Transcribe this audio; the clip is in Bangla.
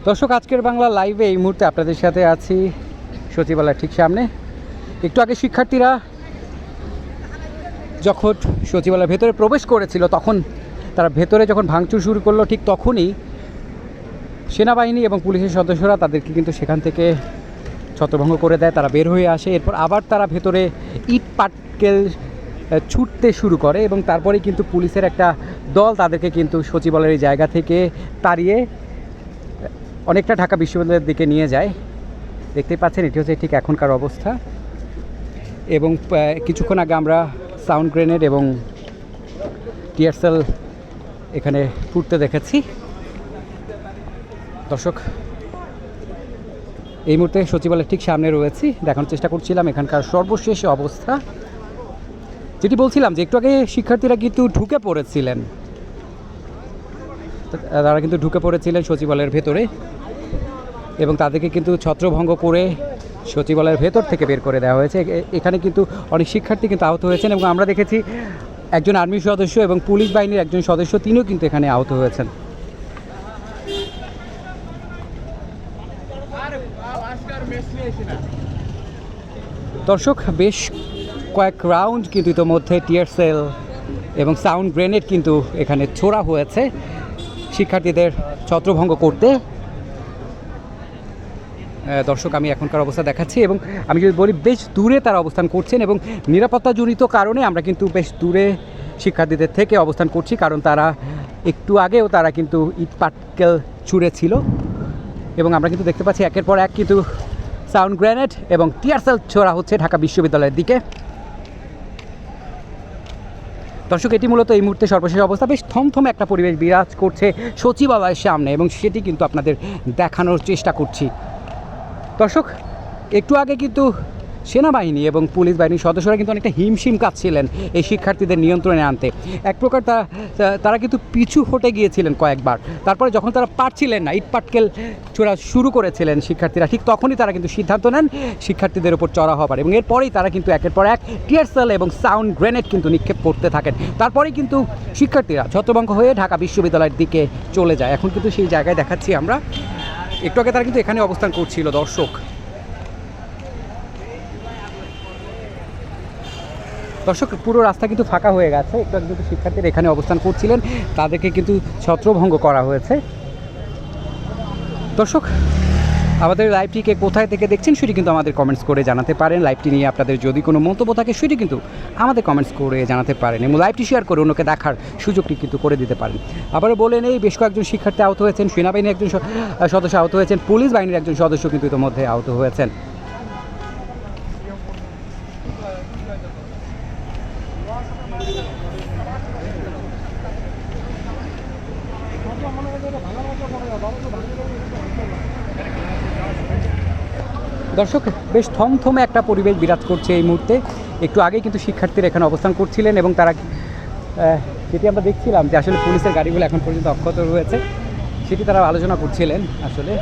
দর্শক, আজকের বাংলা লাইভে এই মুহূর্তে আপনাদের সাথে আছি সচিবালয়ের ঠিক সামনে। একটু আগে শিক্ষার্থীরা যখন সচিবালয়ের ভেতরে প্রবেশ করেছিল, তখন তারা ভেতরে যখন ভাঙচুর শুরু করলো, ঠিক তখনই সেনাবাহিনী এবং পুলিশের সদস্যরা তাদেরকে কিন্তু সেখান থেকে ছত্রভঙ্গ করে দেয়। তারা বের হয়ে আসে, এরপর আবার তারা ভেতরে ইট পাটকেল ছুটতে শুরু করে এবং তারপরে কিন্তু পুলিশের একটা দল তাদেরকে কিন্তু সচিবালয়ের জায়গা থেকে তাড়িয়ে অনেকটা ঢাকা বিশ্ববিদ্যালয়ের দিকে নিয়ে যায়। দেখতেই পাচ্ছেন, এটি হচ্ছে ঠিক এখনকার অবস্থা। এবং কিছুক্ষণ আগে আমরা সাউন্ড গ্রেনেড এবং টিয়ার সেল এখানে ফুটতে দেখেছি। দর্শক, এই মুহূর্তে সচিবালয়ের ঠিক সামনে রয়েছি, দেখানোর চেষ্টা করছিলাম এখানকার সর্বশেষ অবস্থা। যেটি বলছিলাম যে একটু আগে শিক্ষার্থীরা কিন্তু ঢুকে পড়েছিলেন, তারা কিন্তু ঢুকে পড়েছিলেন সচিবালয়ের ভেতরে এবং তাদেরকে কিন্তু ছত্রভঙ্গ করে সচিবালয়ের ভেতর থেকে বের করে দেওয়া হয়েছে। এখানে কিন্তু অনেক শিক্ষার্থী কিন্তু আহত হয়েছেন এবং আমরা দেখেছি একজন আর্মি সদস্য এবং পুলিশ বাহিনীর একজন সদস্য, তিনিও কিন্তু এখানে আহত হয়েছেন। দর্শক, বেশ কয়েক রাউন্ড কিন্তু ইতোমধ্যে টিয়ার সেল এবং সাউন্ড গ্রেনেড কিন্তু এখানে ছোড়া হয়েছে শিক্ষার্থীদের ছত্রভঙ্গ করতে। দর্শক, আমি এখনকার অবস্থা দেখাচ্ছি এবং আমি যদি বলি বেশ দূরে তারা অবস্থান করছেন এবং নিরাপত্তাজনিত কারণে আমরা কিন্তু বেশ দূরে শিক্ষার্থীদের থেকে অবস্থান করছি, কারণ তারা একটু আগেও তারা কিন্তু ইট পাটকেল ছুঁড়েছিল এবং আমরা কিন্তু দেখতে পাচ্ছি একের পর এক কিন্তু সাউন্ড গ্রেনেড এবং টিয়ার সেল ছোড়া হচ্ছে ঢাকা বিশ্ববিদ্যালয়ের দিকে। দর্শক, এটি মূলত এই মুহূর্তে সর্বশেষ অবস্থা। বেশ থমথমে একটা পরিবেশ বিরাজ করছে সচিবালয়ের সামনে এবং সেটি কিন্তু আপনাদের দেখানোর চেষ্টা করছি। দর্শক, একটু আগে কিন্তু সেনাবাহিনী এবং পুলিশ বাহিনীর সদস্যরা কিন্তু অনেকটা হিমশিম কাঁপছিলেন এই শিক্ষার্থীদের নিয়ন্ত্রণে আনতে। এক প্রকার তারা কিন্তু পিছু হটে গিয়েছিলেন কয়েকবার। তারপরে যখন তারা পারছিলেন না, ইট পাটকেল ছোড়া শুরু করেছিলেন শিক্ষার্থীরা, ঠিক তখনই তারা কিন্তু সিদ্ধান্ত নেন শিক্ষার্থীদের ওপর চড়া হবার এবং এরপরেই তারা কিন্তু একের পর এক টিয়ার সেল এবং সাউন্ড গ্রেনেড কিন্তু নিক্ষেপ করতে থাকেন। তারপরেই কিন্তু শিক্ষার্থীরা ছত্রভঙ্গ হয়ে ঢাকা বিশ্ববিদ্যালয়ের দিকে চলে যায়। এখন কিন্তু সেই জায়গায় দেখাচ্ছি আমরা। একটু আগে তারা কিন্তু এখানে অবস্থান করছিল। দর্শক, পুরো রাস্তা কিন্তু ফাঁকা হয়ে গেছে। একটু আগে কিন্তু শিক্ষার্থীরা এখানে অবস্থান করছিলেন, তাদেরকে কিন্তু ছত্রভঙ্গ করা হয়েছে। দর্শক, আমাদের লাইভটিকে কোথায় থেকে দেখছেন সেটি কিন্তু আমাদের কমেন্টস করে জানাতে পারেন। লাইভটি নিয়ে আপনাদের যদি কোনো মন্তব্য থাকে সেটি কিন্তু আমাদের কমেন্টস করে জানাতে পারেন এবং লাইভটি শেয়ার করে অন্যকে দেখার সুযোগটি কিন্তু করে দিতে পারেন। আবারও বলে নেই, বেশ কয়েকজন শিক্ষার্থী আহত হয়েছেন, সেনাবাহিনীর একজন সদস্য আহত হয়েছেন, পুলিশ বাহিনীর একজন সদস্য কিন্তু ইতিমধ্যে আহত হয়েছেন। দর্শক, বেশ থমথমে একটা পরিবেশ বিরাজ করছে এই মুহূর্তে। একটু আগে কিন্তু শিক্ষার্থীরা এখানে অবস্থান করছিলেন এবং তারা যেটি আমরা দেখছিলাম যে আসলে পুলিশের গাড়িগুলো এখন পর্যন্ত অক্ষত রয়েছে, সেটি তারা আলোচনা করছিলেন আসলে।